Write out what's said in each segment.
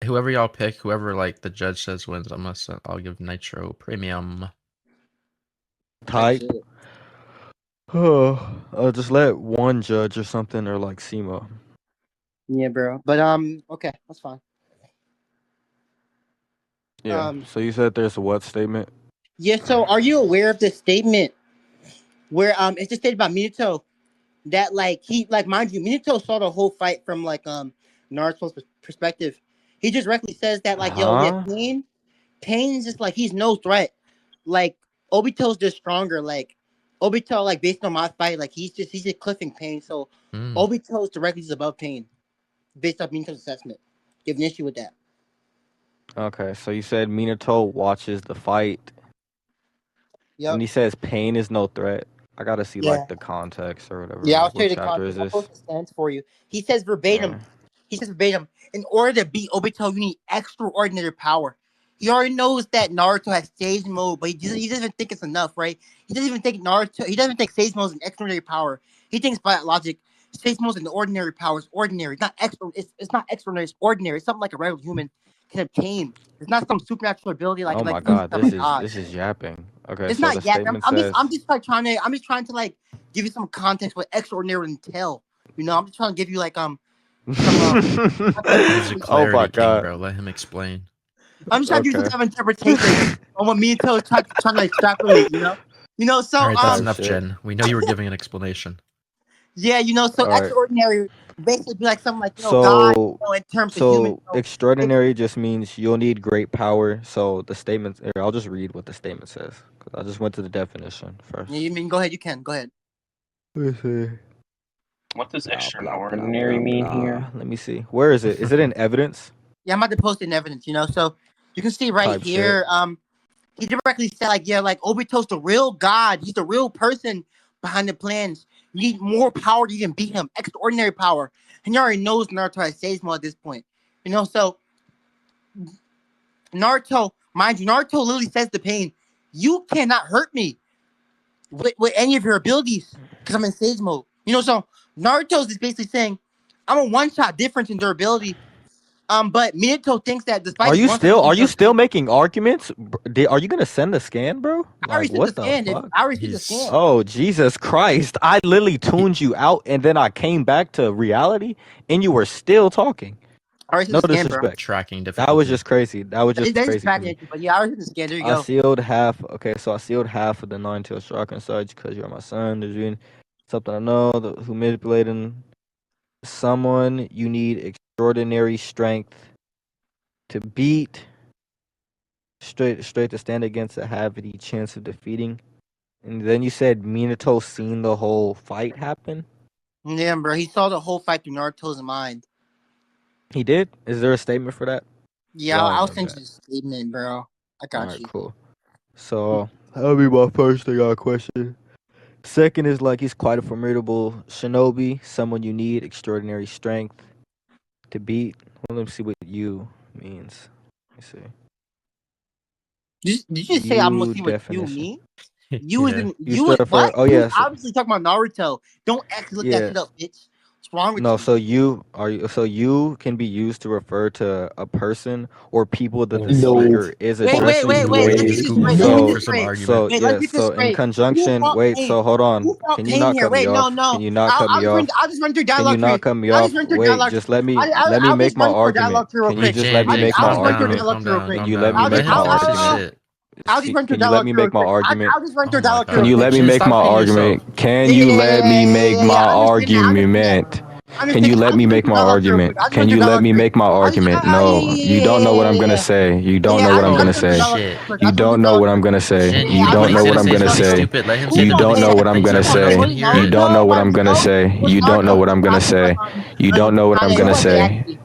whoever y'all pick, whoever like the judge says wins, I'll give Nitro Premium. Type. Just let one judge or something, or like SEMA. Yeah, bro. But okay, that's fine. Yeah. So you said there's a what statement? Yeah. So are you aware of this statement where it's just stated about Minato that like he like mind you, Minato saw the whole fight from like Naruto's perspective. He just directly says that like yo, yeah, Pain's just like he's no threat. Like Obito's just stronger. Like Obito, like based on my fight, like he's just cliffing Pain. So Obito's directly just above Pain, based off Minato's assessment. You have an issue with that? Okay, so you said Minato watches the fight. Yep. And he says Pain is no threat. I gotta see like the context or whatever. Yeah, I'll show you the context. I'll post the stance for you. He says verbatim. Yeah. He says verbatim. In order to beat Obito, you need extraordinary power. He already knows that Naruto has stage mode, but he doesn't even think it's enough, right? He doesn't even think Naruto. He doesn't think stage mode is an extraordinary power. He thinks by logic, stage mode is an ordinary power. It's ordinary. It's not extra. It's not extraordinary. It's ordinary. It's something like a regular human can obtain. It's not some supernatural ability like. Oh my god, this is yapping. Okay, it's so not the statement says. I'm just trying to like give you some context what extraordinary would entail. You know, I'm just trying to give you like oh my god, bro, let him explain. I'm just trying to give you some interpretation on what Minato is trying to extrapolate. You know. So all right, that's enough, Jen. We know you were giving an explanation. Yeah, so extraordinary basically be like something like God. In terms of human. Extraordinary just means you'll need great power. So the statement. I'll just read what the statement says. I just went to the definition first. Yeah, you mean go ahead? You can go ahead. Let me see. What does extraordinary mean here? Let me see. Where is it? Is it in evidence? Yeah, I'm about to post it in evidence. So you can see right here. Shit. He directly said like Obito's the real God. He's the real person behind the plans. You need more power to even beat him. Extraordinary power. And he already knows Naruto has stage mode at this point. So Naruto, mind you, Naruto literally says to Pain, you cannot hurt me with any of your abilities because I'm in stage mode. So Naruto's is basically saying, I'm a one-shot difference in durability. But Minato thinks that despite are you still making arguments? Are you gonna send the scan, bro? I already sent the scan. I already sent the scan. Oh Jesus Christ! I literally tuned you out, and then I came back to reality, and you were still talking. No disrespect. Tracking difficulty. That was just crazy. That was just crazy. But yeah, I already sent the scan. There you go. I sealed half. Okay, so I sealed half of the Nine-Tailed Shark inside because you're my son. There's been something I know who manipulating someone. You need extraordinary strength to beat, straight to stand against to have the chance of defeating. And then you said Minato seen the whole fight happen? Yeah, bro. He saw the whole fight through Naruto's mind. He did? Is there a statement for that? Yeah, I'll send you the statement, bro. I got you. Cool. So that'll be my first thing I question. Second is like he's quite a formidable shinobi, someone you need extraordinary strength to beat. Well, let me see what you means. Let me see. Did you say I'm gonna see what you mean? You yeah. you what? Oh yeah. Obviously talking about Naruto. Don't actually look that shit up, bitch. What's wrong with you? So you can be used to refer to a person or people that the speaker is addressing. Wait. So in conjunction, so hold on. Can you not cut me off? No. Can you not cut me off? I'll just run through dialogue. Can you not cut me off? Wait, just let me make my argument. Can you just let me make my argument? Can you let me make my argument? I'll just run through Can you let me make my argument? I'll just run through dialogue. Can you let me make my argument? Can you let me make my argument? Can you let me make my argument? Can you let me make my argument? No, you don't know what I'm gonna say. You don't know what I'm gonna say. You don't know what I'm gonna say. You don't know what I'm gonna say. You don't know what I'm gonna say. You don't know what I'm gonna say. You don't know what I'm gonna say. You don't know what I'm gonna say.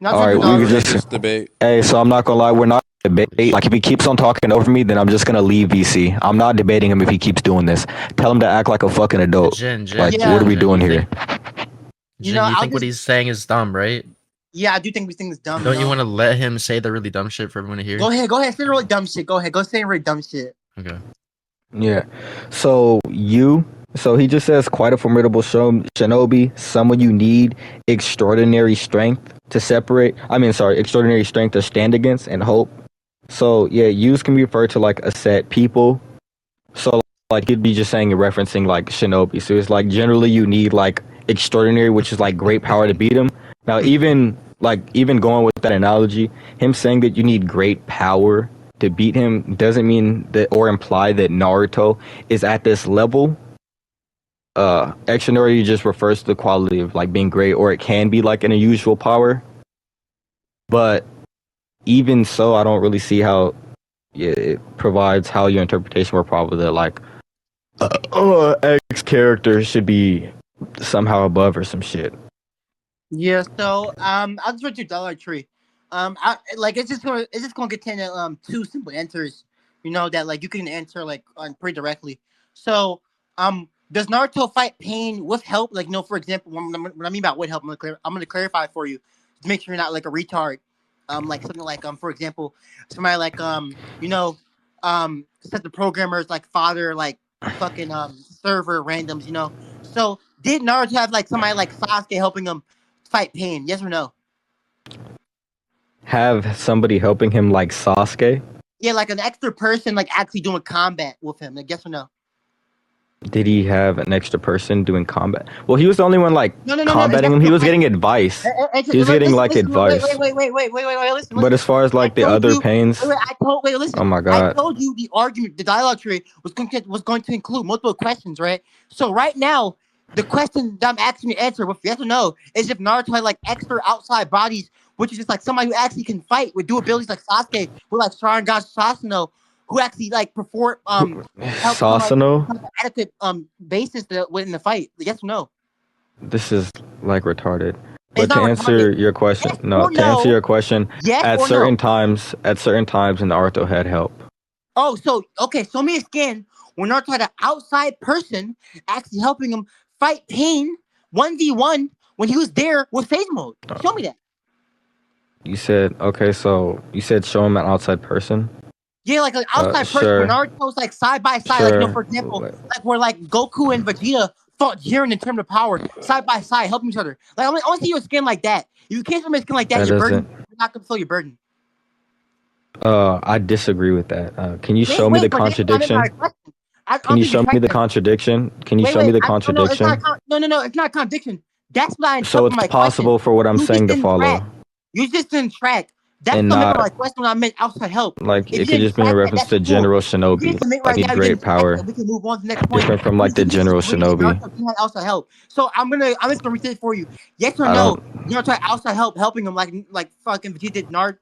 All right, we can just debate. Hey, so I'm not gonna lie, we're not debate. Like if he keeps on talking over me, then I'm just gonna leave VC. I'm not debating him if he keeps doing this. Tell him to act like a fucking adult. What are we doing here? You think what he's saying is dumb, right? Yeah, I do think this thing is dumb. Don't you want to let him say the really dumb shit for everyone to hear? Go ahead, say the really dumb shit. Go ahead, go say really dumb shit. Okay. Yeah. So you So he just says, quite a formidable shinobi, someone you need extraordinary strength to separate. Extraordinary strength to stand against and hope. So yeah, use can be referred to like a set people. So like he'd be just saying referencing like shinobi. So it's like generally you need like extraordinary, which is like great power to beat him. Now even going with that analogy, him saying that you need great power to beat him doesn't mean that or imply that Naruto is at this level. Extraordinary just refers to the quality of like being great, or it can be like an unusual power. But even so, I don't really see how it provides how your interpretation were probably that like X character should be somehow above or some shit. Yeah, so I'll just read you Dollar Tree. It's just gonna contain two simple answers, that like you can answer like pretty directly. So does Naruto fight pain with help? Like, for example, what I mean by with help, I'm gonna clarify for you to make sure you're not like a retard. Like something like for example, somebody like set the programmers like father like fucking server randoms. So did Naruto have like somebody like Sasuke helping him fight pain? Yes or no? Have somebody helping him like Sasuke? Yeah, like an extra person like actually doing combat with him. Like, yes or no? Did he have an extra person doing combat? Well, he was the only one like combating him. He was getting advice. He was getting like advice. Wait. Listen. But as far as like the other pains, listen. Oh my god! I told you the argument, the dialogue tree was going to include multiple questions, right? So right now, the question that I'm asking you to answer with yes or no is if Naruto had like extra outside bodies, which is just like somebody who actually can fight with do abilities like Sasuke, with like Sharingan Sasuke, who actually like perform Sasuno adequate basis to win the fight. Yes or no? This is like retarded. But to answer your question, answer your question, at certain times Naruto had help. Oh, so okay, show me a scan when Naruto had an outside person actually helping him fight pain 1v1 when he was there with phase mode. Show me that. You said show him an outside person. Yeah, like an outside person. Sure. When Naruto's like side by side, sure. Like for example, like where like Goku and Vegeta fought Jiren in terms of power, side by side, helping each other. Like I want to see your skin like that. If you can't see my skin like that, you're burden. You're not gonna feel your burden. I disagree with that. Can you show me the contradiction? Can you show me the contradiction? Can you show me the contradiction? No, it's not a contradiction. That's what I. So it's possible for what I'm saying to follow. You just didn't track. That's the my question when I meant outside help. Like it could just be in reference to General Shinobi. Like need great power. We can move on to the next point. Different from like the General Shinobi. Outside help. So I'm just gonna repeat it for you. Yes or no? You're gonna try outside help helping him like fucking Vegeta did Nard.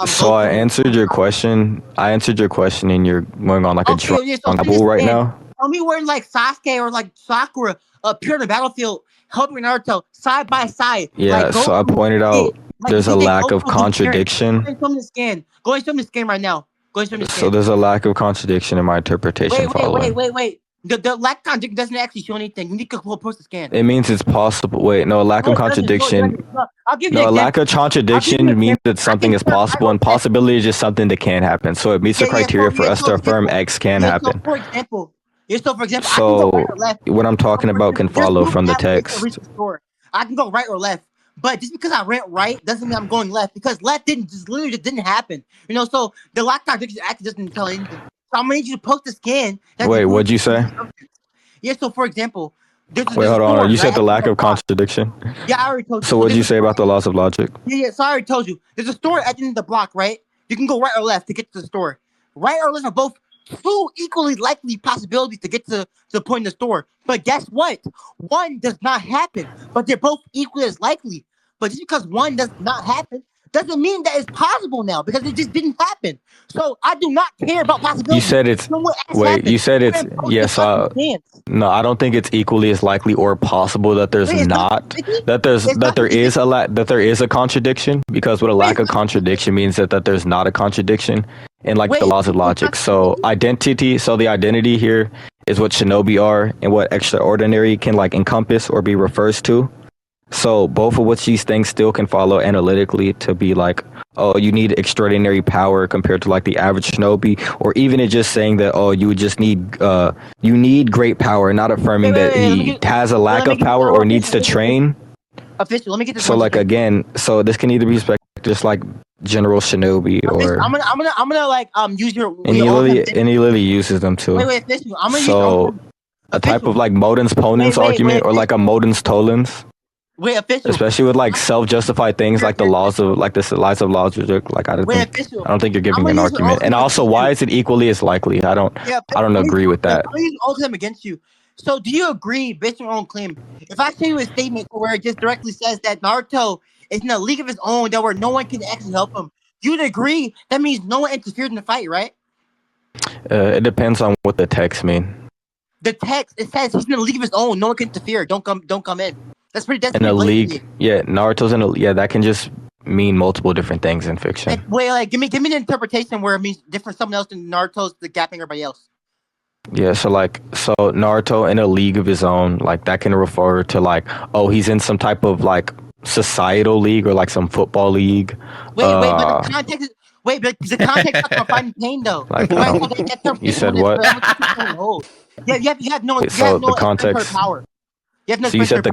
So I answered your question. And you're going on like a bull right now. Tell me where like Sasuke or like Sakura appear on the battlefield helping Naruto side by side. Yeah, like, so I pointed out there's a lack of contradiction. Go and show me the scan. Go and show me the scan right now. Go and show me the scan. So there's a lack of contradiction in my interpretation. Wait. The lack of contradiction doesn't actually show anything. You need to post the scan. It means it's possible. Wait, no, a lack of contradiction. A lack of contradiction means that something is possible, and possibility is just something that can happen. So it meets the criteria for us to affirm X can happen. For example, what I'm talking about can follow from the text. I can go right or left, but just because I went right doesn't mean I'm going left, because left literally didn't happen. So the lack of contradiction actually doesn't tell anything. So I'm gonna need you to post the scan. Wait, what'd you say? Yeah, so for example, hold on. You said the lack of contradiction? Yeah, I already told you. So what'd you say about the loss of logic? Yeah, so I already told you. There's a store at the end of the block, right? You can go right or left to get to the store. Right or left are both two equally likely possibilities to get to the point in the store. But guess what? One does not happen, but they're both equally as likely. But just because one does not happen doesn't mean that it's possible now, because it just didn't happen. So I do not care about possibility. You said it's yes. No, I don't think it's equally as likely or possible that there is a contradiction, because what a lack of contradiction means that there's not a contradiction in like the laws of logic. So the identity here is what shinobi are and what extraordinary can like encompass or be refers to. So both of which these things still can follow analytically to be like, oh, you need extraordinary power compared to like the average shinobi, or even it just saying that, oh, you just need you need great power, not affirming that he has a lack of power or needs to train. Official, let me get this. So like again, so this can either be respected just like general shinobi or I'm gonna like use your and he literally uses them too. Wait, official. I'm gonna so use a type of like Modens Ponens argument or like a Modens Tollens. Wait, official. Especially with like self-justified things like the laws of like the lies of logic. Like I don't think you're giving an argument. And also, why is it equally as likely? I don't agree with that. I'm using all of them against you. So, do you agree, based on your own claim, if I say you a statement where it just directly says that Naruto is in a league of his own, that where no one can actually help him, you'd agree that means no one interfered in the fight, right? It depends on what the text mean. The text, it says he's in a league of his own. No one can interfere. Don't come in. That's pretty. In a league, yeah. Naruto's in a that can just mean multiple different things in fiction. Like, give me the interpretation where it means different something else than Naruto's the gapping everybody else. Yeah, so Naruto in a league of his own, like that can refer to like, oh, he's in some type of like societal league or like some football league. But the context is but the context of fighting pain though. Like, you said what? Yeah, you have no the context power. You have no. So you said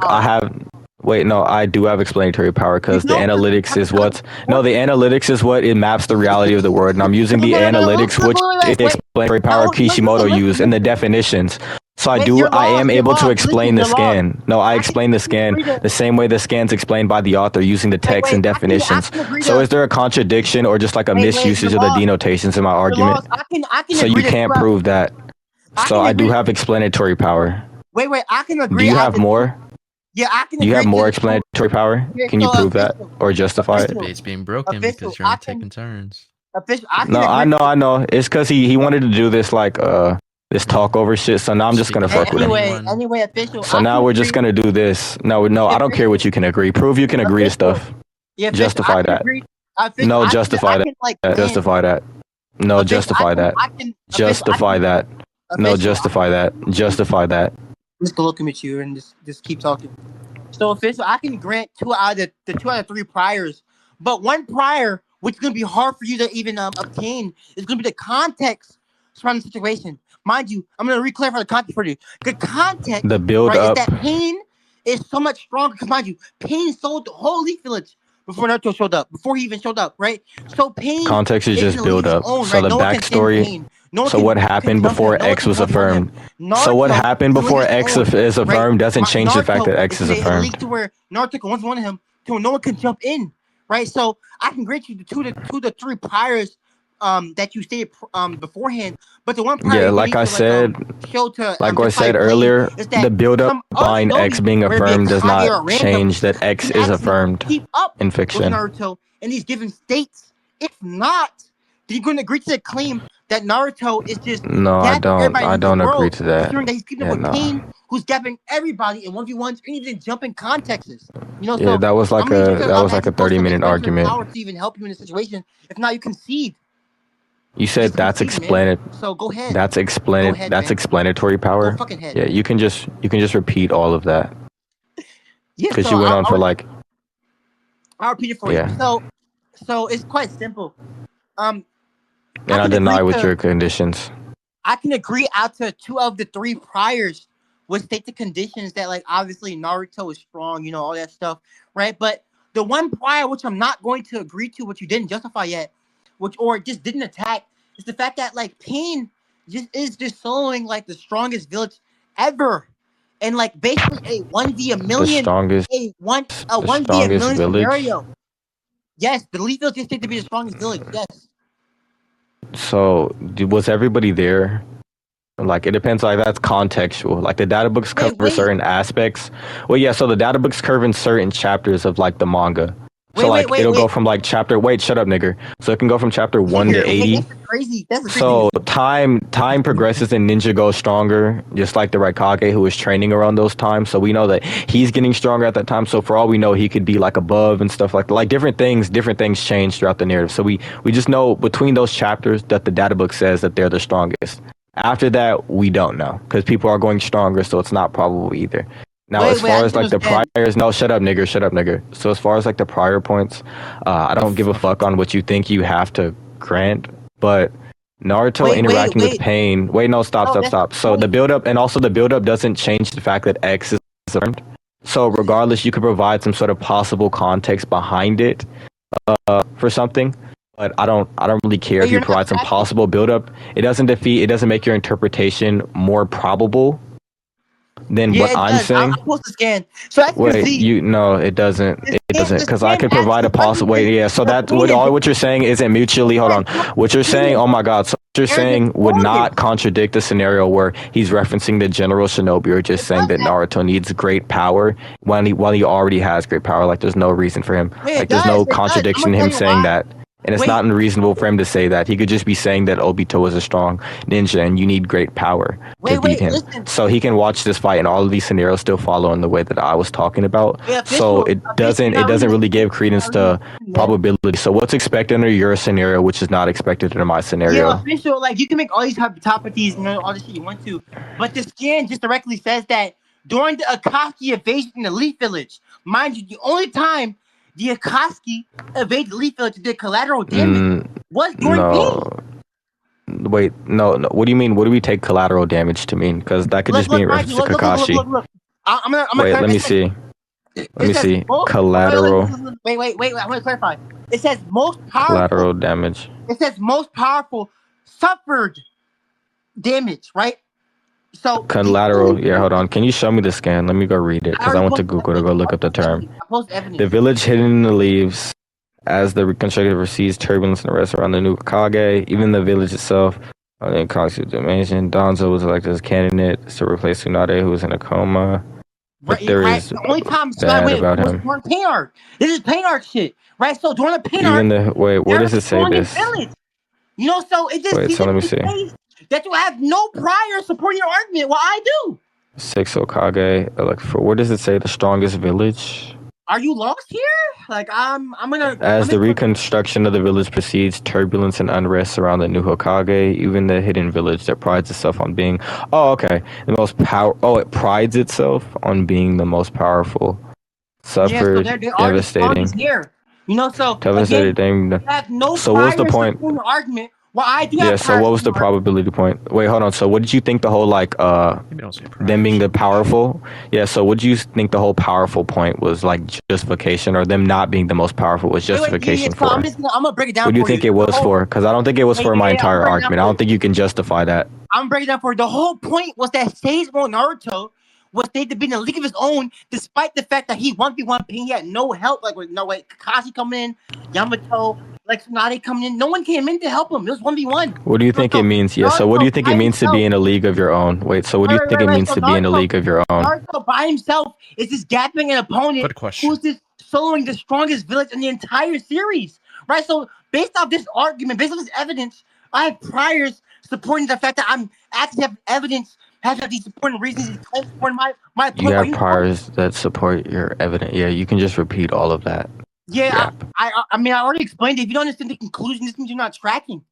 I do have explanatory power because the analytics is the analytics is what it maps the reality of the word, and I'm using the analytics which is the explanatory power Kishimoto used in the definitions. So I am able to explain the scan. No, I explain the scan the same way the scan's explained by the author using the text and definitions. So is there a contradiction or just like a misusage of the denotations in my argument? So you can't prove that. So I do have explanatory power. Wait, I can agree. Do you have more? Yeah, I can. Do you have more explanatory power? Can you prove that or justify it? Debate's being broken because you're taking turns. No, I know. It's because he wanted to do this like this talk over shit. So now I'm just gonna fuck with him. Anyway, official. So now we're just gonna do this. No, I don't care what you can agree. Prove you can agree to stuff. Yeah, justify that. No, justify that. Justify that. No, justify that. Justify that. No, justify that. Justify that. I'm just gonna look at you and just keep talking. So official, I can grant 2 out of the 2 out of 3 priors, but one prior, which is gonna be hard for you to even obtain, is gonna be the context surrounding the situation. Mind you, I'm gonna re-clarify the context for you. The context, the build up, is that Pain is so much stronger. Because mind you, Pain sold the whole Leaf Village before Naruto showed up. Before he even showed up, right? So Pain context is just build up. So the backstory. So what happened before X was affirmed? So what happened before X is affirmed doesn't change the fact that X is affirmed. To where Naruto can one him to where no one can jump in, right? So I can grant you the 2 to 3 priors that you stated beforehand, but the one prior like I said, like I said earlier, the build up behind X being affirmed does not change that X is affirmed in fiction. Naruto in these given states. If not, then you're going to agree to the claim that Naruto is just I don't agree to that. That he's keeping with Pain, who's gapping everybody in 1v1s and even jumping contexts. So that was like a 30-minute argument. Power to even help you in a situation. If not, you concede. You said that's explanatory. So go ahead. That's explanatory power. Go fucking ahead. Yeah, you can just repeat all of that. Yeah, because you went on for like. I'll repeat it for you. So it's quite simple. And I deny with your conditions. I can agree out to 2 of the 3 priors would state the conditions that, like, obviously Naruto is strong, all that stuff, right? But the one prior which I'm not going to agree to, which you didn't justify yet, or just didn't attack, is the fact that like Pain is soloing like the strongest village ever, and like basically a 1v a million, a 1v a million scenario. Yes, the Leaf Village is stated to be the strongest village. Yes. So was everybody there? Like it depends. Like that's contextual. Like the data books cover certain aspects. Well, yeah. So the data books cover in certain chapters of like the manga. So it'll go from like chapter. Wait, shut up, nigger. So it can go from chapter 1 to 80. That's crazy. So time progresses and Ninja goes stronger, just like the Raikage who was training around those times. So we know that he's getting stronger at that time. So for all we know, he could be like above and stuff like that. Like different things change throughout the narrative. So we just know between those chapters that the data book says that they're the strongest. After that, we don't know because people are going stronger, so it's not probable either. Now, Wait, as wait, I far as didn't like the understand. priors, no, shut up, nigger. So as far as like the prior points, I don't give a fuck on what you think you have to grant, but Naruto Wait, interacting with wait. Pain. Wait, no, No, that's stop. So wait. the build up and also the build up doesn't change the fact that X is confirmed. So regardless, you could provide some sort of possible context behind it for something. But I don't really care Wait, if you you're not provide some tracking. possible build up. It doesn't make your interpretation more probable than Yeah, what it I'm does. saying. I'll post the scan. So as you can Wait, see, no, it doesn't. the It doesn't, the because I scan could provide a actually possible. Wait, represents yeah. So the that's pain what you're saying isn't mutually. Hold on. What you're saying. Oh my God. So what you're saying would not contradict the scenario where he's referencing the General Shinobi, or just saying that Naruto needs great power when he already has great power. Like there's no reason for him. Wait, Like there's no it does. contradiction I'm in gonna him tell you saying why. that. And it's Wait. not unreasonable for him to say that. He could just be saying that Obito is a strong ninja and you need great power to beat him. Listen. So he can watch this fight and all of these scenarios still follow in the way that I was talking about. Yeah, So it doesn't really give credence to probability. So what's expected under your scenario, which is not expected under my Yeah, scenario? official. Like you can make all these hypotheses, all the shit you want to, but the scan just directly says that during the Akatsuki invasion in the Leaf Village, mind you, the only time the Akatsuki invaded the Leaf Village did collateral damage was during No. Pain. Wait, no. What do you mean? What do we take collateral damage to mean? Because that could just be in reference to Kakashi. Look. I'm gonna Wait, let me see. Let me see. Collateral. Wait. I'm gonna clarify. It says most powerful. Collateral damage. It says most powerful suffered damage, right? So Collateral. Yeah, hold on. Can you show me the scan? Let me go read it because I went to Google to go look up the term. The village hidden in the leaves. As the reconstructed receives turbulence and arrest around the new Kage, even the village itself, in Kakashi dimension, Danzo was elected as candidate to replace Tsunade, who was in a coma. But there is the only time bad about him. during Pain Arc. This is Pain Arc shit, right? So during the Pain Even Arc, wait, where does it say this? You know, so it just wait, so let me see. That you have no prior supporting your argument. Well, I do. 6 Hokage, where does it say the strongest village? Are you lost here? Like I'm gonna. As the reconstruction of the village proceeds, turbulence and unrest surround the new Hokage, even the hidden village that prides itself on being. Oh, okay. The most power. Oh, it prides itself on being the most powerful. Suffered, yeah, so devastating. Here. You know, so devastating. Have no so what's the point? Argument. Well, I do. Yeah. So what was the probability point? Wait, hold on. So what did you think the whole them being the powerful? Yeah. So what did you think the whole powerful point was, like justification, or them not being the most powerful was justification for? I'm gonna break it down. What do you think it was for? Because I don't think it was for my entire argument. I don't think you can justify that. I'm breaking down for the whole point was that Sage Mode Naruto was stated to be in a league of his own, despite the fact that he 1v1 Pain. He had no help, like with Kakashi coming in, Yamato, like Tsunade coming in. No one came in to help him. It was 1v1. What do you think it means? Yeah. So what do you think it means to be in a league of your own? Wait. So what do you think it means to be in a league of your own? Naruto by himself is just gapping an opponent who's just soloing the strongest village in the entire series, right? So based off this argument, based on this evidence, I have priors supporting the fact that I'm actually have evidence. Has these supporting reasons supporting my point. You have priors that support your evidence. Yeah, you can just repeat all of that. Yeah, I mean, I already explained it. If you don't understand the conclusion, this means you're not tracking.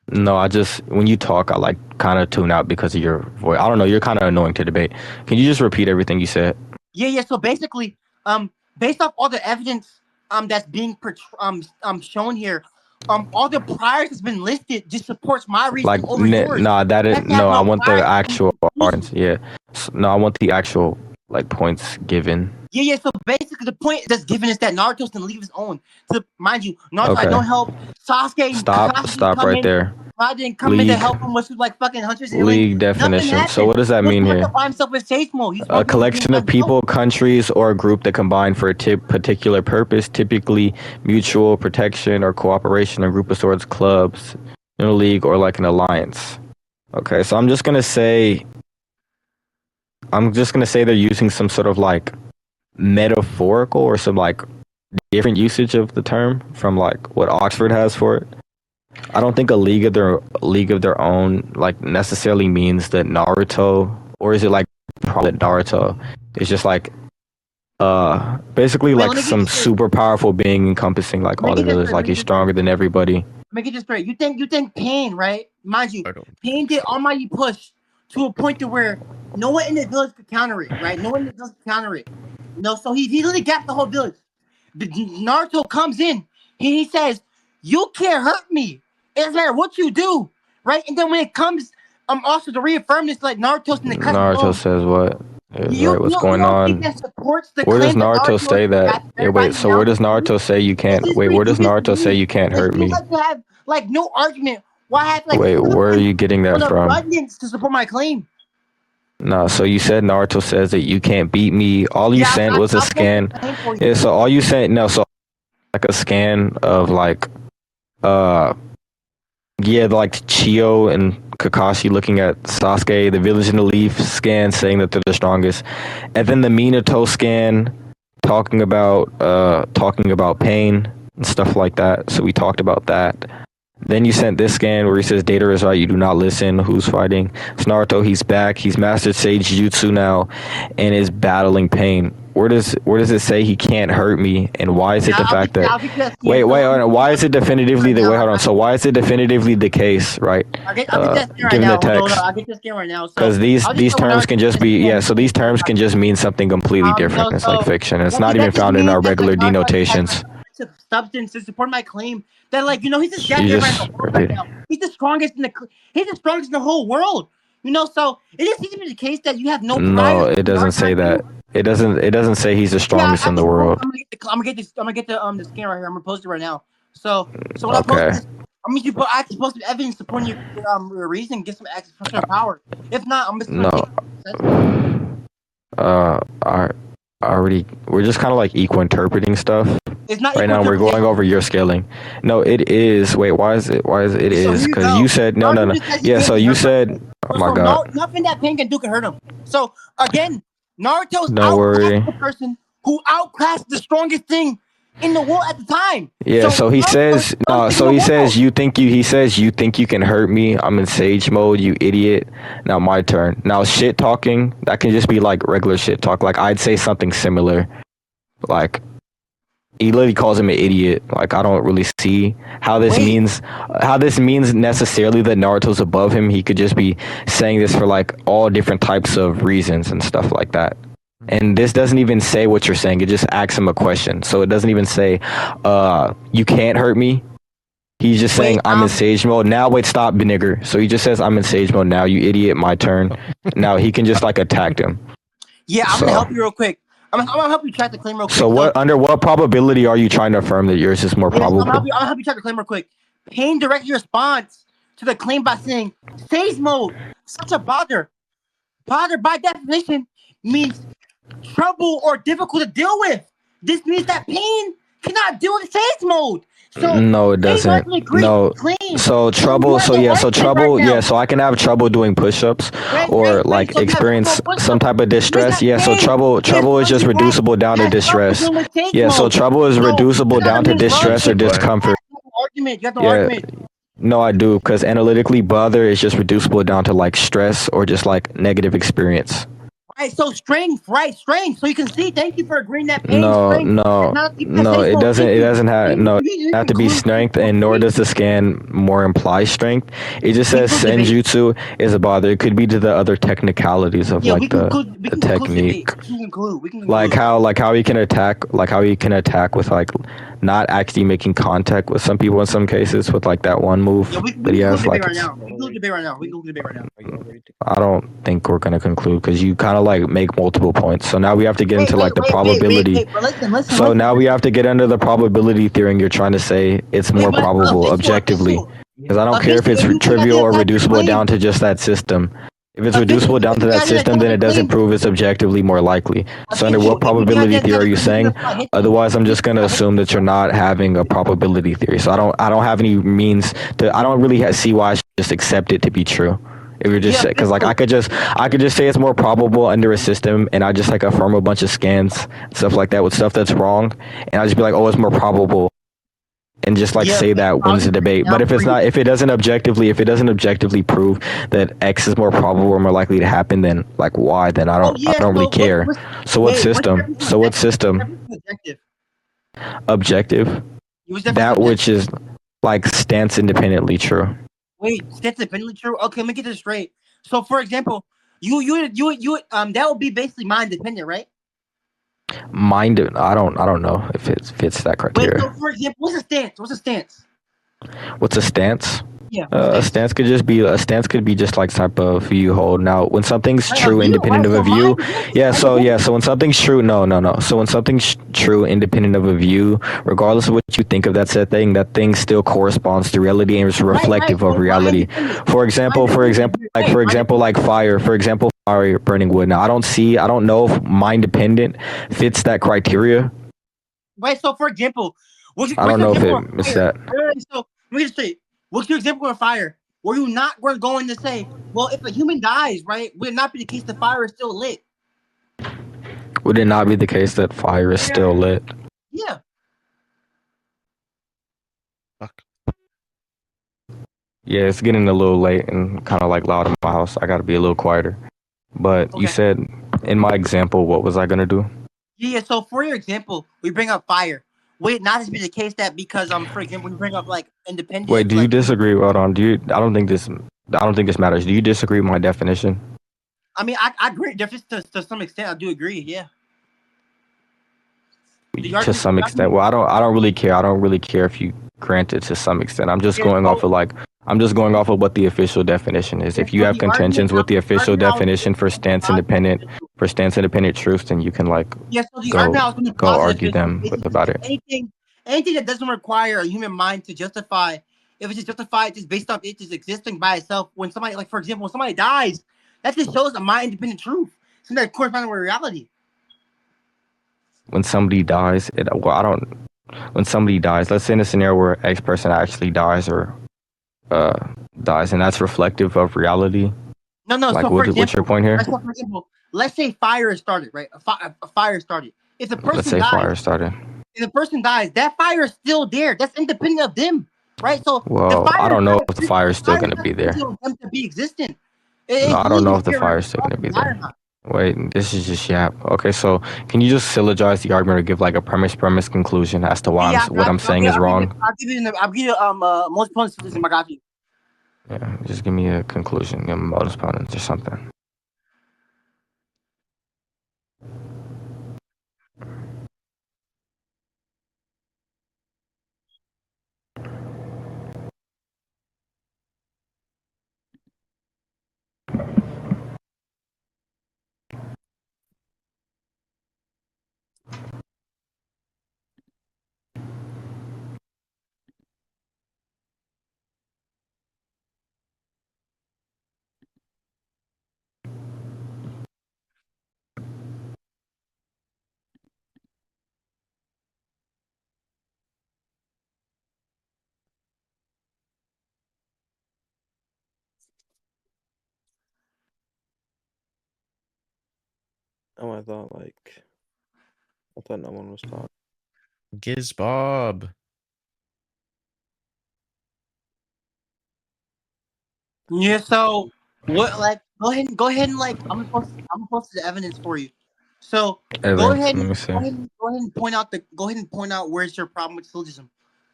No, when you talk, I kind of tune out because of your voice. I don't know, you're kind of annoying to debate. Can you just repeat everything you said? Yeah. So basically, based off all the evidence that's being shown here, all the priors that's been listed just supports my reason over yours. Nah, that is no. I want the actual points. Yeah, no, I want the actual points given. Yeah. So basically, the point that's given is that Naruto's gonna leave his own. To mind you, Naruto I don't help Sasuke. Stop right there. I didn't come in to help him with fucking hunters. League definition. So what does that mean here? A collection of people, countries, or a group that combine for a particular purpose, typically mutual protection or cooperation, or group of swords, clubs, in a league, or like an alliance. Okay, so I'm just gonna say they're using some sort of metaphorical or some different usage of the term from what Oxford has for it. I don't think a league of their own necessarily means that Naruto, or is it probably that Naruto is just basically some super powerful being encompassing all the village, he's stronger than everybody. Make it just straight. You think Pain, right? Mind you, Pain did Almighty push to a point to where no one in the village could counter it, right? No one in the village could counter it. So he literally gapped the whole village. Naruto comes in, he says, "You can't hurt me. It doesn't matter what you do," right? And then when it comes, also to reaffirm this, like Naruto's in the cut. Naruto says what? Right, what's going on? Where does Naruto say that? Wait, so where does Naruto say you can't? Wait, where does Naruto say you can't hurt me? Have like no argument. Why have like? Wait, where are you getting that from? To support my claim. No, so you said Naruto says that you can't beat me. All you sent was a scan. Yeah, so all you sent, no, so like a scan of like, yeah, like Chio and Kakashi looking at Sasuke, the Village in the Leaf scan saying that they're the strongest, and then the Minato scan talking about pain and stuff like that. So we talked about that. Then you sent this scan where he says Data is right, you do not listen. Who's fighting? It's Naruto, he's back. He's mastered Sage Jutsu now and is battling pain. Where does it say he can't hurt me? And why is it the fact that why is it definitively the hold on? So why is it definitively the case, right? Given the text. I'll get this scan right now. Because these terms can just be so these terms can just mean something completely different. It's like fiction. It's not even found in our regular denotations. Substance to support my claim that, like, he's the strongest right now. He's the strongest in the whole world. So it just seems to be the case that you have no. No, it doesn't say that. It doesn't say he's the strongest in the world. I'm gonna get the scan right here. I'm gonna post it right now. So when I post this, you put actually supposed to be evidence supporting your reason, get some access to power. If not, I'm just we're just kind of like equal-interpreting stuff. It's not right now. We're going over your scaling. No, it is. Wait, why is it? It is because you said no. Yeah, so you said, oh my god. Nothing that Pain can do can hurt him. So again, Naruto's the person who outclassed the strongest thing in the world at the time. Yeah, so he says you think you can hurt me. I'm in Sage mode, you idiot. Now my turn. Now shit talking, that can just be like regular shit talk. Like I'd say something similar. Like he literally calls him an idiot. Like I don't really see how this means necessarily that Naruto's above him. He could just be saying this for like all different types of reasons and stuff like that. And this doesn't even say what you're saying. It just asks him a question. So it doesn't even say, you can't hurt me. He's just saying, I'm in Sage mode. Now, wait, stop, nigger. So he just says, I'm in Sage mode now, you idiot, my turn. Now he can just like attack him. Yeah, I'm gonna help you real quick. I'm gonna help you track the claim real quick. So under what probability are you trying to affirm that yours is more probable? I'll help you track the claim real quick. Pain directly responds to the claim by saying, Sage mode, such a bother. Bother by definition means trouble or difficult to deal with. This means that Pain cannot deal with Sage mode. So no, it doesn't. No. So trouble. So yeah. So trouble. Yeah. So I can have trouble doing push-ups or like experience some type of distress. Yeah. So trouble is just reducible down to distress. Yeah. So trouble is reducible down to distress or discomfort. Yeah. No, I do, because analytically, bother is just reducible down to like stress or just like negative experience. Right, so strength. So you can see. Thank you for agreeing that. Pain, no, it doesn't have to be strength, and nor does the scan more imply strength. It just says senjutsu is a bother. It could be to the other technicalities of like the technique, like how he can attack with like not actually making contact with some people in some cases with like that one move that he has. Like, we can debate right now. I don't think we're gonna conclude because you kind of like make multiple points. So now we have to get into like the probability. So now we have to get into the probability theory. And you're trying to say it's more probable objectively, because I don't care if it's trivial or reducible down to just that system. If it's reducible down to that system, then it doesn't prove it's objectively more likely. So under what probability theory are you saying? Otherwise, I'm just gonna assume that you're not having a probability theory. So I don't have any means to. I don't really see why I should just accept it to be true. If you're just because like I could just say it's more probable under a system, and I just like affirm a bunch of scans stuff like that with stuff that's wrong, and I just be like, oh, it's more probable, and just like say that wins the debate. But if it doesn't objectively prove that X is more probable or more likely to happen, then like why? Then I don't really care. So what system? Objective. That which is like stance independently true. Wait, stance independently true? Okay, let me get this straight. So, for example, that would be basically mind dependent, right? Mind, I don't know if it fits that Wait, criteria. so for example, what's a stance? What's a stance? What's a stance? Yeah, A stance could be just like type of view you hold. Now, when something's right, a true, view, independent right? of So a view, mind is yeah. mind So yeah, dependent. so when something's true, no. So when something's true, independent of a view, regardless of what you think of that thing still corresponds to reality and is Right. reflective of So mind reality. dependent. For Mind example, dependent. Right. Mind like dependent. fire. For example, fire burning wood. Now, I don't know if mind dependent fits that criteria. Right. So, for example, I what's don't your know if example it of is fire? that. So let me just say, what's your example of fire? Were you not going to say, well, if a human dies, right, would it not be the case the fire is still lit? Would it not be the case that fire is still lit? Yeah. Fuck. Yeah, it's getting a little late and kind of like loud in my house. I got to be a little quieter. But you Okay. said in my example, what was I gonna do? Yeah. So for your example, we bring up fire. Would it not just be the case that because for example, we bring up like Wait, independent, do you like disagree? Hold on. Do you? I don't think this matters. Do you disagree with my definition? I mean, I agree. To some extent, I do agree. Yeah. The To argument. some The extent. argument Well, I don't really care. I don't really care if you grant it to some extent. yeah, I'm just going off of what the official definition is. If you so have contentions with the official definition for stance independent truth, then you can like Yeah, so the go argument I was going to go posit argue is them basically about just it. anything that doesn't require a human mind to justify, if it's just justified just based off it just existing by itself. When somebody, like for example, when somebody dies, that just shows a mind independent truth, something that corresponds with reality. When somebody dies, when somebody dies, let's say in a scenario where X person actually dies or dies, and that's reflective of reality. No. Like, So for what's your example, point here? let's say fire is started, right? A fire started. If the Let's person say dies, fire started. that fire is still there. That's independent of them, right? So the Well, I fire is don't know not if the fire is still fire is gonna not be there. dependent on them to be existent. No, It's I don't know literally if the here, fire right? is still gonna be Die or there. not. Wait, this is just yap. Okay, so can you just syllogize the argument or give like a premise conclusion as to why Yeah, I what got I'm you. I'll saying is wrong? I'll give you most points for this. I got you. Yeah, just give me a conclusion, give me modus ponens or something. Oh, I thought no one was talking. Giz Bob. Yeah. So what? Like, go ahead and like, I'm gonna post the evidence for you. So Evidence, let me see. go ahead and point out where's your problem with syllogism.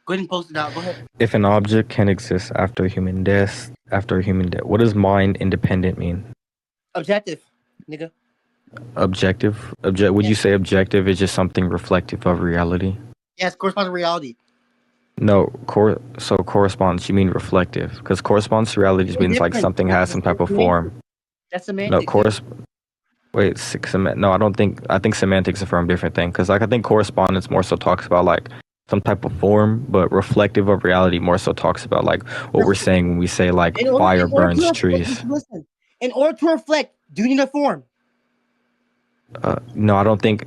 Go ahead and post it out. Go ahead. If an object can exist after human death, what does mind independent mean? Objective, nigga. Objective? Would Yeah. you say objective is just something reflective of reality? Yes, corresponds to reality. No, so corresponds, you mean reflective? Because corresponds to reality just They're means like different. something has some type of form. That's No, semantics. Yeah. wait, no, I think semantics are from a different thing. Because like I think correspondence more so talks about like some type of form, but reflective of reality more so talks about like what we're saying when we say like fire burns trees. Listen, in order to reflect, do you need a form? No, I don't think.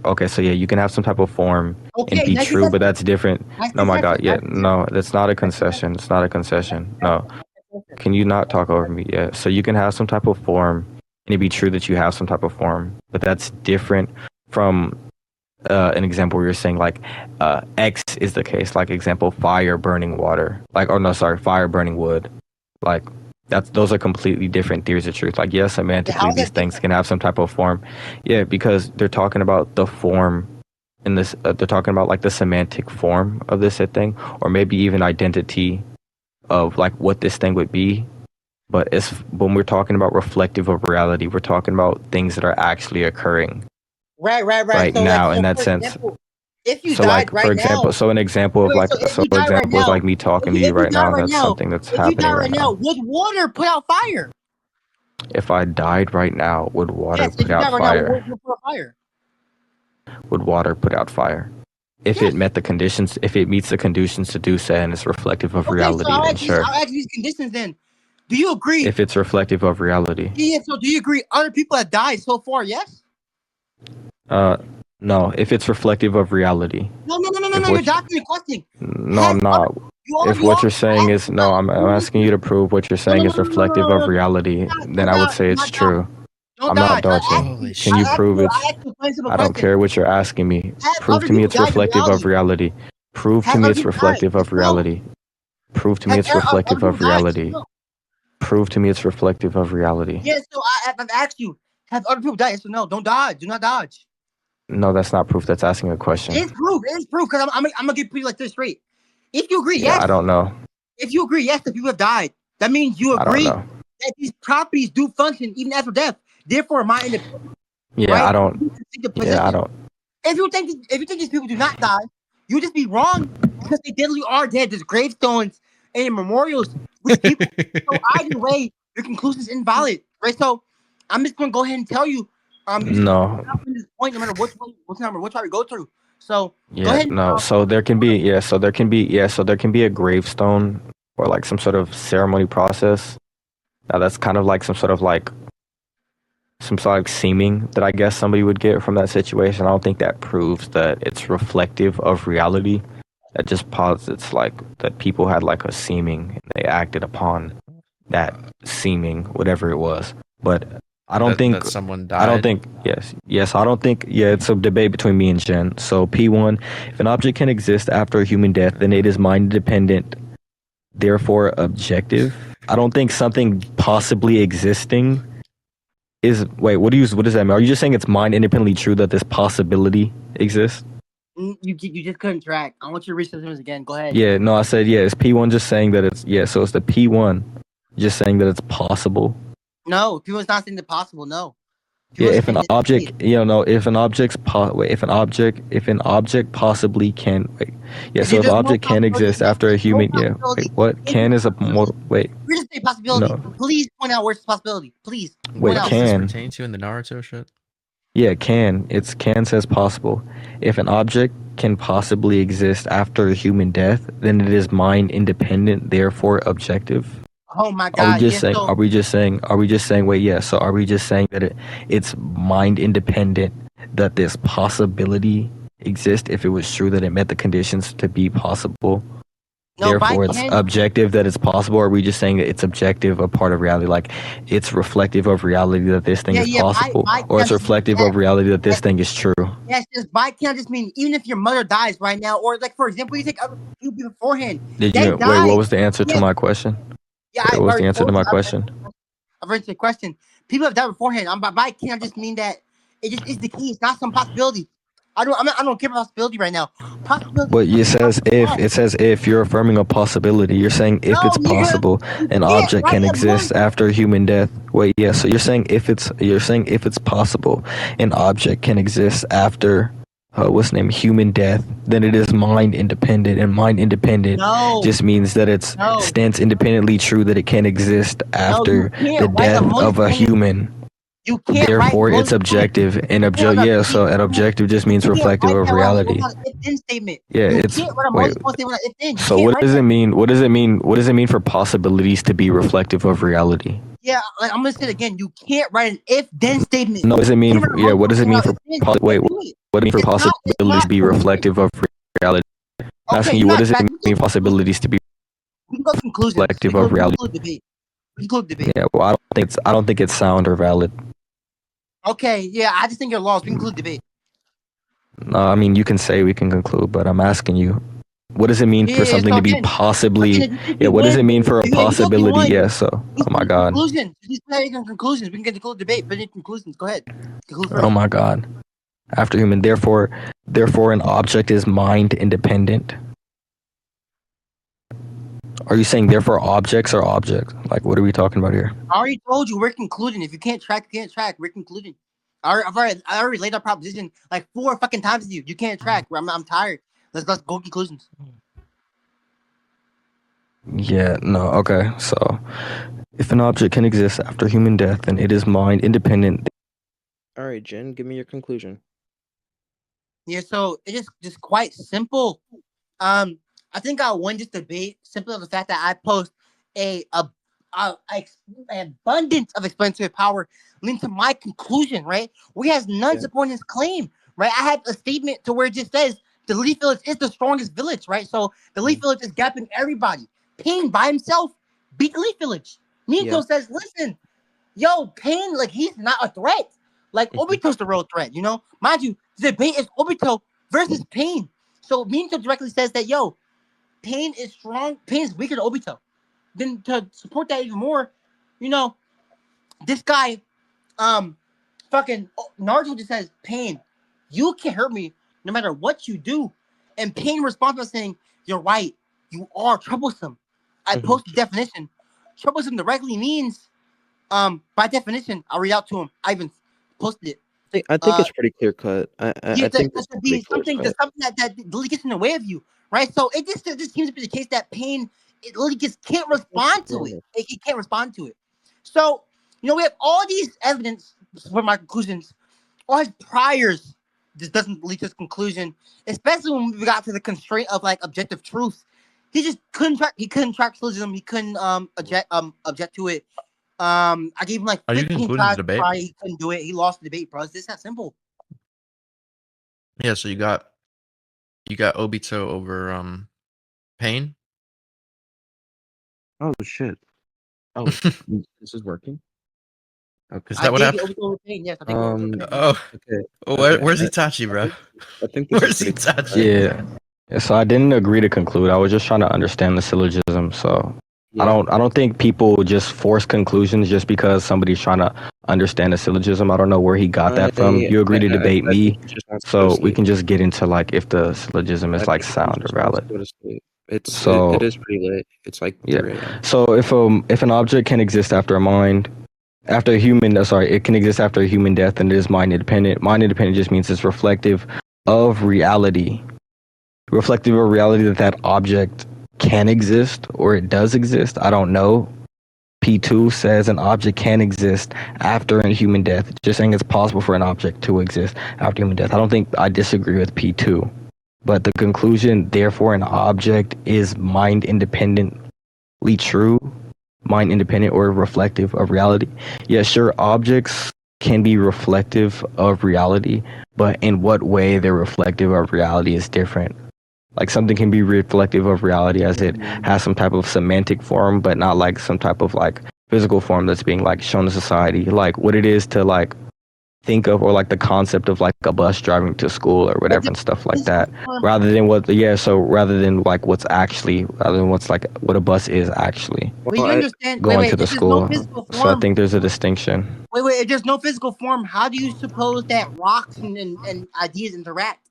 Okay, so yeah, you can have some type of form and Okay, be nice true, but concession. that's different. Nice No, my God, concession. yeah, Nice concession. no, that's not a Nice concession. concession. It's not a concession. No, Nice concession. can you not talk over me? Yeah, so you can have some type of form and it be true that you have some type of form, but that's different from an example where you're saying like X is the case. Like example, fire burning water. Like, oh no, sorry, fire burning wood. Like those are completely different theories of truth. Like, yes, semantically, these things can have some type of form. Yeah, because they're talking about the form in this. They're talking about like the semantic form of this thing, or maybe even identity of like what this thing would be. But it's when we're talking about reflective of reality, we're talking about things that are actually occurring Right. right So now like, in so that for sense. example, if you So like died for right example, now, so an example of wait, like so if so you die right example is now, like me talking to if you you right die now, and right that's now, something that's if you happening die right right now, now. would water put out fire? If I died right now, would water Yes, if put you die out right now, fire? would put out fire? Would water put out fire? If Yes. it met the conditions, if it meets the conditions to do so and it's reflective of Okay, so reality, then sure. I'll ask you these conditions then. Do you agree? If it's reflective of reality. Yeah, so do you agree other people have died so far, yes? No, if it's reflective of reality. No, If you're what you- dodging the question. No, Have I'm not. If what you're saying is no, I'm asking you to prove what you're saying is reflective of reality, then I would say it's true. Don't I'm not dodge. dodging. Holy Can you prove it's? I asked you a plain simple I don't question. care what you're asking me. Have Prove other to me people it's died in reflective of reality. Prove to Have me other it's people died? reflective Yes of or no? reality. Prove to me Have it's other reflective people of died? Yes or reality. no? Prove to me it's reflective of reality. Yeah, so I've asked you, have other people died? Yes or no? Don't dodge. Do not dodge. No, that's not proof. That's asking a It question. is proof. It is proof because I'm gonna get people like this straight. If you agree, Yeah, yes. I don't know. If you agree, yes, the people have died. That means you I don't agree know. that these properties do function even after death. Therefore, my independent, Yeah, right? I don't. The Yeah, I position. don't. If you think these people do not die, you just be wrong because they definitely are dead. There's gravestones and memorials with people. So either way, your conclusion is invalid, right? So I'm just gonna go ahead and tell you, you just No. this point no matter which way we go through. So go Yeah, ahead. no. So there can be. Yeah. So there can be. Yeah. So there can be a gravestone or like some sort of ceremony process. Now that's kind of like some sort of like seeming that I guess somebody would get from that situation. I don't think that proves that it's reflective of reality. That just posits like that people had like a seeming and they acted upon that seeming, whatever it was. But I don't think that someone died. I don't think yes. I don't think it's a debate between me and Jen. So P1, if an object can exist after a human death, then it is mind dependent, therefore objective. I don't think something possibly existing is what does that mean? Are you just saying it's mind independently true that this possibility exists? You just couldn't track. I want you to read systems again. Go ahead. Yeah, no, I said it's P1 just saying that it's so it's the P1 just saying that it's possible. No, people's not saying the possible. No. Yeah, if an object, if an object possibly can so if an object can exist after a human, what can is a modal, We're just saying possibility. No. Please point out where's the possibility. Please. Wait, point out. Does this can. pertain to in the Naruto shit? Yeah, can. Can says possible. If an object can possibly exist after a human death, then it is mind independent, therefore objective. Oh my God! Are we just saying? So, Are we just saying? Wait, yeah. So are we just saying that it's mind independent that this possibility exists if it was true that it met the conditions to be possible? no, Therefore, it's can, objective that it's possible. Or are we just saying that it's objective, a part of reality, like it's reflective of reality that this thing is possible, or it's reflective of reality that this thing is true? Yes, just by can just mean even if your mother dies right now, or like for example, you take other people beforehand. Did they you died. wait? What was the answer to my question? Yeah, what was the answer to my question? I've answered the question. People have died beforehand. By can I just mean that it just is the key. It's not some possibility. I don't care about possibility right now. Possibility. But it says if you're affirming a possibility, you're saying if it's possible, an object can exist after human death. Wait, yeah. So you're saying if it's possible, an object can exist after human death, then it is mind independent, and mind independent just means that it stands independently true that it can exist after the death of a human. You can't. Therefore, it's objective, and so an objective just means reflective of reality. Yeah, it's wait. So what does it mean? What does it mean? What does it mean for possibilities to be reflective of reality? Yeah, like, I'm gonna say it again. You can't write an if-then statement. No, does it mean? Yeah, what does it mean for what does it mean for possibilities to be reflective of reality? I'm asking you, what does it mean for possibilities to be reflective of reality? Yeah, well, I don't think it's sound or valid. Okay, yeah, I just think your laws. We conclude debate. No, I mean you can say we can conclude, but I'm asking you, what does it mean for something to be possibly? Yeah, what does it mean for a possibility? Yeah, so oh my God. Conclusions. Conclusions. We can get the debate, but in conclusions, go ahead. Oh my God. After human, therefore an object is mind independent. Are you saying therefore objects are objects? Like, what are we talking about here? I already told you we're concluding. If you can't track, you can't track. We're concluding. I already laid out proposition like 4 fucking times to you. You can't track. I'm tired. Let's go conclusions. Yeah, no, okay. So, if an object can exist after human death, then it is mind independent. All right, Jen, give me your conclusion. Yeah, so it's just quite simple. I think I won this debate simply on the fact that I post an abundance of explanatory power leading to my conclusion, right? We has none supporting his claim, right? I have a statement to where it just says the Leaf Village is the strongest village, right? So the Leaf Village is gapping everybody. Pain by himself beat the Leaf Village. Minato says, listen, yo, Pain, like, he's not a threat. Like, Obito's the real threat, you know? Mind you, the debate is Obito versus Pain. So Minato directly says that, yo, Pain is strong. Pain is weaker than Obito. Then to support that even more, you know, this guy, fucking Naruto just says, Pain, you can't hurt me no matter what you do. And Pain responds by saying, you're right. You are troublesome. I posted the definition. Troublesome directly means, by definition, I'll read out to him. I even posted it. I think it's pretty clear cut. I think that should be something that really gets in the way of you, right? So it just seems to be the case that Pain, it really just can't respond to it. He can't respond to it. So, you know, we have all these evidence for my conclusions. All his priors just doesn't lead to his conclusion, especially when we got to the constraint of like objective truth. He just couldn't track. He couldn't track syllogism. He couldn't object to it. I gave him like 15 tries. He couldn't do it. He lost the debate, bro. It's just that simple. Yeah, so you got Obito over Pain. Oh shit! Oh, this is working. Okay. Is that what happened? Yes, I okay. Where's Itachi, bro? I think where's Itachi? Yeah. So I didn't agree to conclude. I was just trying to understand the syllogism. So I don't think people just force conclusions just because somebody's trying to understand a syllogism. I don't know where he got that from. You agreed to debate me, so we can just get into like if the syllogism is like sound or valid. It is pretty late. It's like 3 a.m. So if an object can exist after a mind, after a human, it can exist after a human death, and it is mind independent. Mind independent just means it's reflective of reality. Reflective of reality that object can exist or it does exist. I don't know. P2 says an object can exist after a human death. Just saying it's possible for an object to exist after human death. I don't think I disagree with P2. But the conclusion, therefore, an object is mind independently true, mind independent or reflective of reality. Yeah, sure, objects can be reflective of reality, but in what way they're reflective of reality is different. Like something can be reflective of reality as it has some type of semantic form, but not like some type of like physical form that's being like shown to society. Like what it is to like think of, or like the concept of like a bus driving to school or whatever and stuff like that. Rather than what like what's actually, rather than what's like what a bus is actually. Well, you understand? Going to the school. So I think there's a distinction. Wait, if there's no physical form, how do you suppose that rocks and ideas interact?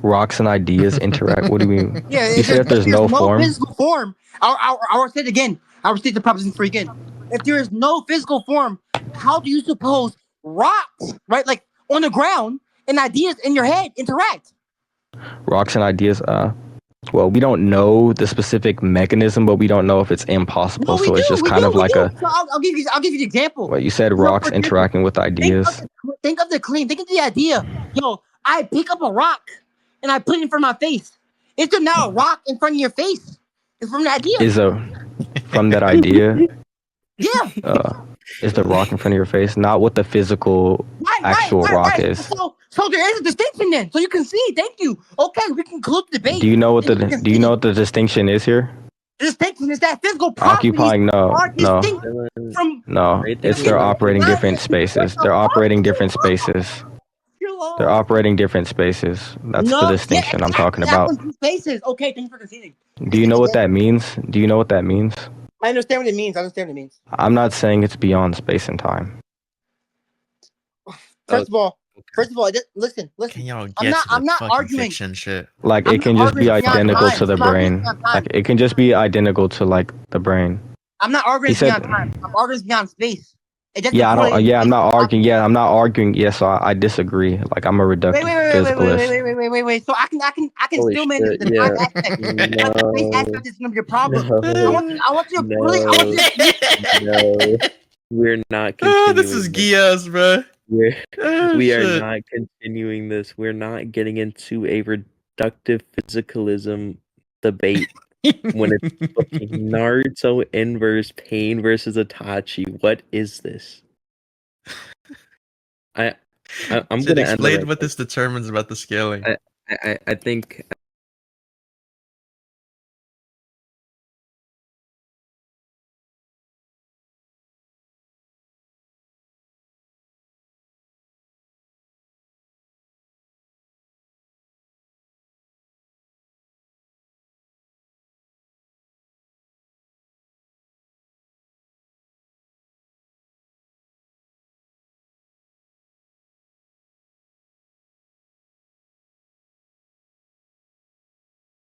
Rocks and ideas interact. What do you mean? Yeah, you said if there's no form. Physical form. I'll say it again. I'll restate the proposition 3 again. If there is no physical form, how do you suppose rocks, right, like on the ground, and ideas in your head interact? Rocks and ideas. Well, we don't know the specific mechanism, but we don't know if it's impossible. So it's just kind of like a. So I'll give you the example. What you said, rocks interacting with ideas. Think of the idea. Yo, I pick up a rock and I put it in front of my face. Is there now a rock in front of your face? It's from the idea. From that idea? Yeah. Is the rock in front of your face? Not what the physical actual rock is. So there is a distinction then. So you can see. Thank you. Okay, we can conclude the debate. Do you know what the distinction is here? The distinction is that physical properties are distinct from. No, it's they're operating different spaces. They're operating different spaces. They're operating different spaces. That's the distinction I'm talking about. Spaces. Okay, thanks for conceding. Do you know what that means? Do you know what that means? I understand what it means. I'm not saying it's beyond space and time. First of all, First of all, listen. Can y'all I'm get not. to the I'm not fucking arguing. fiction shit? Like I'm it can not just be arguing beyond identical time. to the I'm not arguing brain. beyond time. Like it can just be identical to like the brain. I'm not arguing He said- beyond time. I'm arguing beyond space. It doesn't Yeah, I don't. correlate Yeah, I'm space. not arguing. Yeah, I'm not arguing. Yeah, so I disagree. Like I'm a reductive physicalist. Wait. So I can Holy still manage shit, the yeah. time aspect. But the space aspect is gonna be a problem. No. I want you to really. I want you to No, we're not Oh, continuing. this is Gias, bro. We are shit. not continuing this. We're not getting into a reductive physicalism debate when it's fucking Naruto inverse Pain versus Itachi. What is this? I'm Sid, gonna end explain the what this determines about the scaling. I think